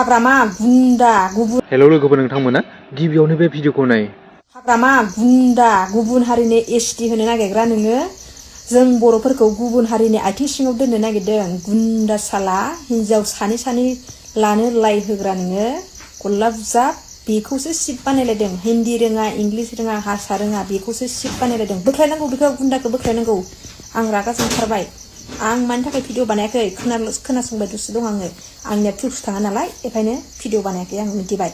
हाग्रामा गुन्दा गुबुन हेलौ लोगोफोर नोंथांमोना गिबियावनो बे भिडिअखौ नाय। हाग्रामा गुन्दा गुबुन हारिनि एसटि होनो नागिरग्रा नोङो जों बर'फोरखौ गुबुन हारिनि आथिं सिङाव दोननो नागिरदों गुन्दा साला हिनजाव सानै लानो लाइ होग्रा नोङो गल्ला बुजाब बेखौसो सिट बानायलायदों हिन्दी रोङा इंलिस रोङा हारसा रोङा बेखौसो सिट बानायलायदों बोख्लायनांगौ बेखौ गुन्दाखौ बोख्लायनांगौ आं रागा जोंथारबाय आं मानि थाखाय भिडिअ बानायाखै खोनासंबाय दसे दं आङो आंनिया भिउस थाङा नालाय बेखायनो भिडिअ बानायाखै आं मिथिबाय।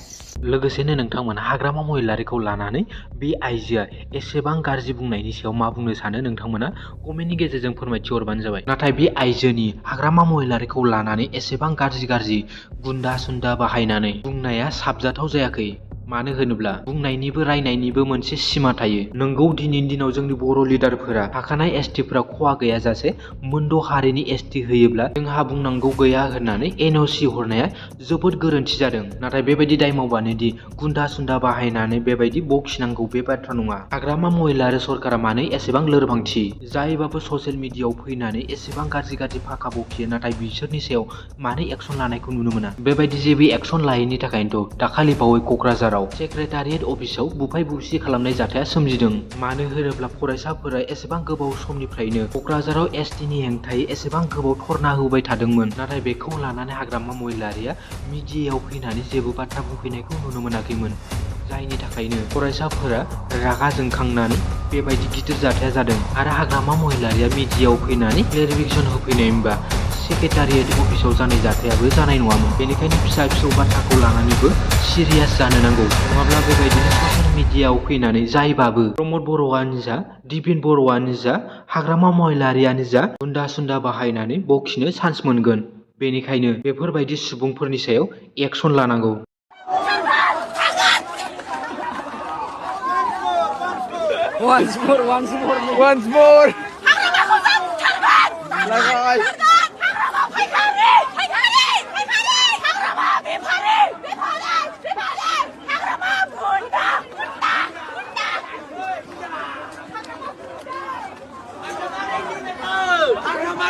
लोगोसेनो नोंथांमोना हाग्रामा महिलारिखौ लानानै बे आइजोआ एसेबां गाज्रि बुंनायनि सायाव मा बुंनो सानो नोंथांमोना कमेन्टनि गेजेरजों फोरमायथि हरबानो जाबाय। नाथाय बे आइजोनि हाग्रामा महिलारिखौ लानानै एसेबां गाज्रि गुन्दा सुन्दा बाहायनानै बुंनाया साबजाथाव जायाखै। मानो होनोब्ला बुंनायनिबो रायनायनिबो मोनसे सिमा थायो। नोंगौ दिनैनि दिनाव जोंनि बर' लिडारफोरा थाखानाय एसटिफोरा खहा गैयाजासे मोनद' हारिनि एसटि होयोब्ला जोंहा बुंनांगौ गैया होननानै एनअसि हरनाया जोबोद गोरोन्थि जादों। नाथाय बेबायदि दाय मावबानोदि गुन्दा सुन्दा बाहायनानै बेबायदि बखिनांगौ बे बाथ्रा नङा। हाग्रामा महिलारि सरकारा मानो एसेबां लोरबांथि जायबाबो ससियेल मिडियाआव फैनानै एसेबां गाज्रि फाखा बखियो नाथाय बिसोरनि सायाव मानो एक्सन लानायखौ नुनो मोना। बेबायदि जेबो एक्सन लायैनि थाखायनोथ' दाखालि बावै क'क्राझाराव सेक्रेटारियेट अफिसाव बुफाय बुसि खालामनाय जाथाया सोमजिदों। मानो होनोब्ला फरायसाफोरा एसेबां गोबाव समनिफ्रायनो क'क्राझाराव एसटिनि हेंथायै एसेबां गोबाव धरना होबाय थादोंमोन। नाथाय बेखौ लानानै हाग्रामा महिलारिया मिडियायाव फैनानै जेबो बाथ्रा बुंफैनायखौ नुनो मोनाखैमोन। जायनि थाखायनो फरायसाफोरा रागा जोंखांनानै बेबायदि गिदिर जाथाया जादों। आरो हाग्रामा महिलारिया मिडियायाव फैनानै क्लेरिफिकेसन होफैनायमोनबा सेक्रेटारियेट अफिसाव जानाय जाथायाबो जानाय नङामोन। बेनिखायनो फिसा बाथ्राखौ लानानैबो सिरियास जानो नांगौ। नङाब्ला बेबायदिनो ससियेल मिडियायाव फैनानै जायबाबो प्रमद बर'आनो जा दिपिन बर'आनो जा हाग्रामा महिलारियानो जा गुन्दा सुन्दा बाहायनानै बखिनो चान्स मोनगोन। बेनिखायनो बेफोरबायदि सुबुंफोरनि सायाव एक्सन लानांगौ। Once more. Lagay. Hagrama